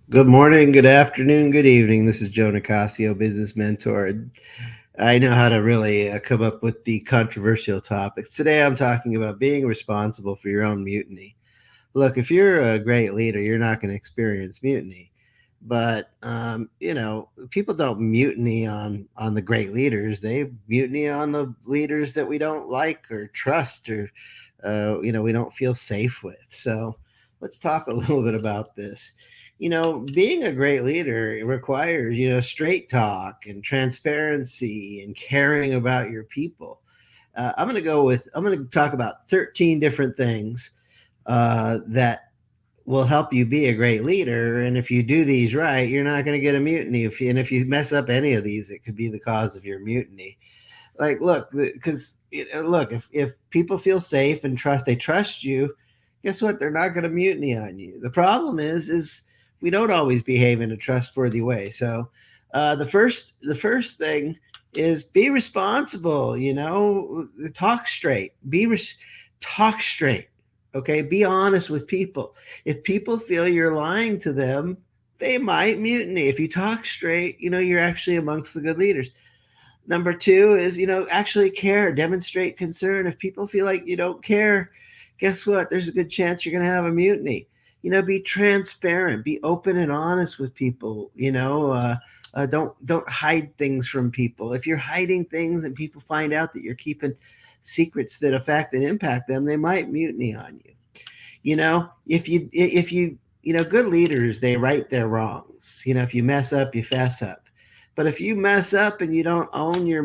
Good morning, good afternoon, good evening. This is Joe Nicasio, business mentor. I know how to really come up with the controversial topics. Today I'm talking about being responsible for your own mutiny. Look, if you're a great leader, you're not going to experience mutiny. But people don't mutiny on the great leaders. They mutiny on the leaders that we don't like or trust or we don't feel safe with. So let's talk a little bit about this. Being a great leader requires straight talk and transparency and caring about your people. I'm going to talk about 13 different things that will help you be a great leader. And if you do these right, you're not going to get a mutiny. If you mess up any of these, it could be the cause of your mutiny. Like, look, because look, if people feel safe and they trust you, guess what? They're not going to mutiny on you. The problem is we don't always behave in a trustworthy way. So, the first thing is be responsible. Talk straight. Talk straight. Okay, be honest with people. If people feel you're lying to them, they might mutiny. If you talk straight, you're actually amongst the good leaders. Number two is, actually care, demonstrate concern. If people feel like you don't care, guess what? There's a good chance you're going to have a mutiny. Be transparent, be open and honest with people. Don't hide things from people. If you're hiding things and people find out that you're keeping secrets that affect and impact them, they might mutiny on you. Good leaders, they right their wrongs. If you mess up, you fess up. But if you mess up and you don't own your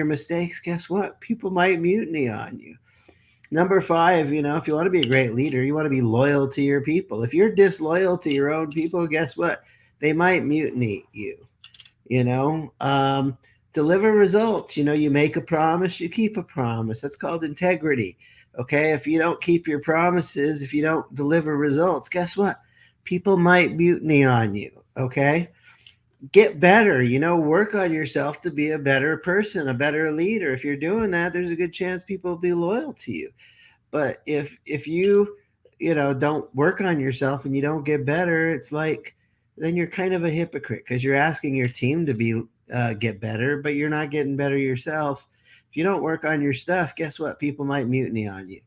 mistakes, guess what? People might mutiny on you. Number five, if you want to be a great leader, you want to be loyal to your people. If you're disloyal to your own people, guess what? They might mutiny you. you know um, Deliver results. You make a promise, you keep a promise. That's called integrity. Okay, if you don't keep your promises, if you don't deliver results, guess what? People might mutiny on you. Okay, get better. Work on yourself to be a better person, a better leader. If you're doing that, there's a good chance people will be loyal to you. But if you don't work on yourself and you don't get better, it's like then you're kind of a hypocrite because you're asking your team to be get better, but you're not getting better yourself. If you don't work on your stuff, guess what? People might mutiny on you.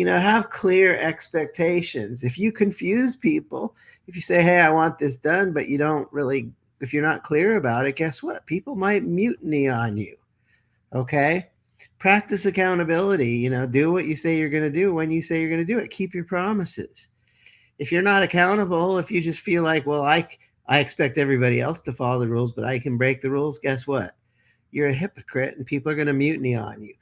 Have clear expectations. If you confuse people, if you say, "Hey, I want this done," but you don't really, if you're not clear about it, guess what? People might mutiny on you. Okay? Practice accountability. Do what you say you're going to do when you say you're going to do it. Keep your promises. If you're not accountable, if you just feel like, well, I expect everybody else to follow the rules, but I can break the rules, guess what? You're a hypocrite and people are going to mutiny on you.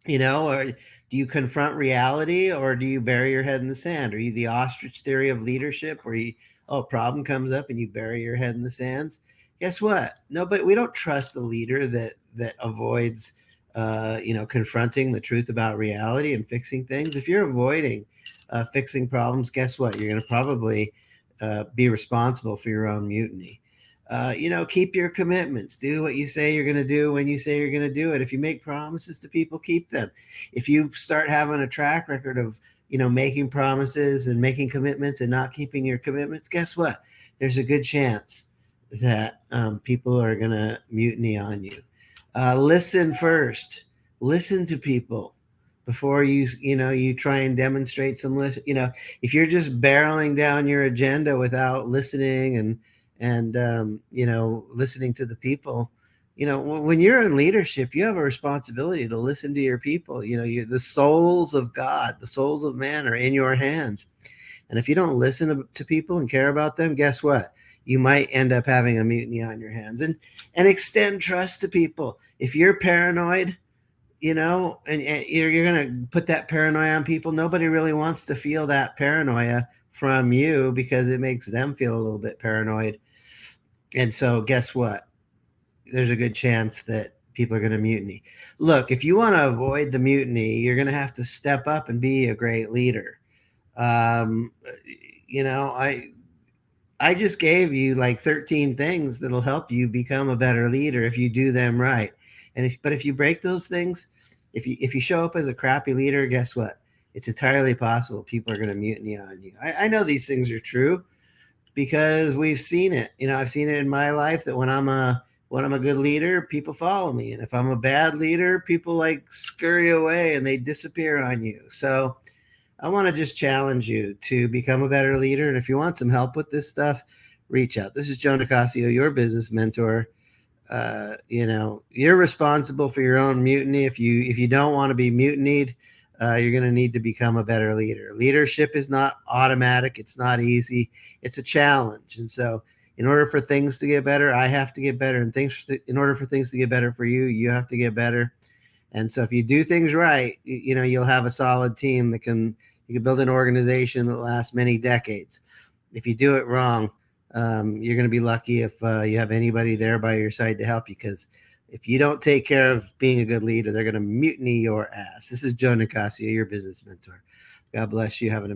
Or do you confront reality or do you bury your head in the sand? Are you the ostrich theory of leadership where a problem comes up and you bury your head in the sands? Guess what? No, but we don't trust the leader that avoids, confronting the truth about reality and fixing things. If you're avoiding fixing problems, guess what? You're going to probably be responsible for your own mutiny. Keep your commitments. Do what you say you're going to do when you say you're going to do it. If you make promises to people, keep them. If you start having a track record of, making promises and making commitments and not keeping your commitments, guess what? There's a good chance that people are going to mutiny on you. Listen first. Listen to people before you try and demonstrate some list. If you're just barreling down your agenda without listening and listening to the people, when you're in leadership, you have a responsibility to listen to your people. The souls of God, the souls of man are in your hands. And if you don't listen to people and care about them, guess what? You might end up having a mutiny on your hands. And extend trust to people. If you're paranoid, and you're going to put that paranoia on people, nobody really wants to feel that paranoia from you because it makes them feel a little bit paranoid. And so, guess what? There's a good chance that people are going to mutiny. Look, if you want to avoid the mutiny, you're going to have to step up and be a great leader. Um, I just gave you like 13 things that'll help you become a better leader if you do them right. But if you break those things, if you show up as a crappy leader, guess what? it's entirely possible people are going to mutiny on you. I know these things are true because we've seen it. I've seen it in my life that when I'm a good leader, people follow me, and if I'm a bad leader, people like scurry away and they disappear on you. So I want to just challenge you to become a better leader. And if you want some help with this stuff, reach out. This is Joe Nicasio, your business mentor. You're responsible for your own mutiny. If you don't want to be mutinied, you're going to need to become a better leader. Leadership is not automatic. It's not easy. It's a challenge. And so in order for things to get better, I have to get better. And in order for things to get better for you, you have to get better. And so if you do things right, you'll have a solid team you can build an organization that lasts many decades. If you do it wrong, you're going to be lucky if you have anybody there by your side to help you, because if you don't take care of being a good leader, they're going to mutiny your ass. This is Joe Nicasio, your business mentor. God bless you. Have an amazing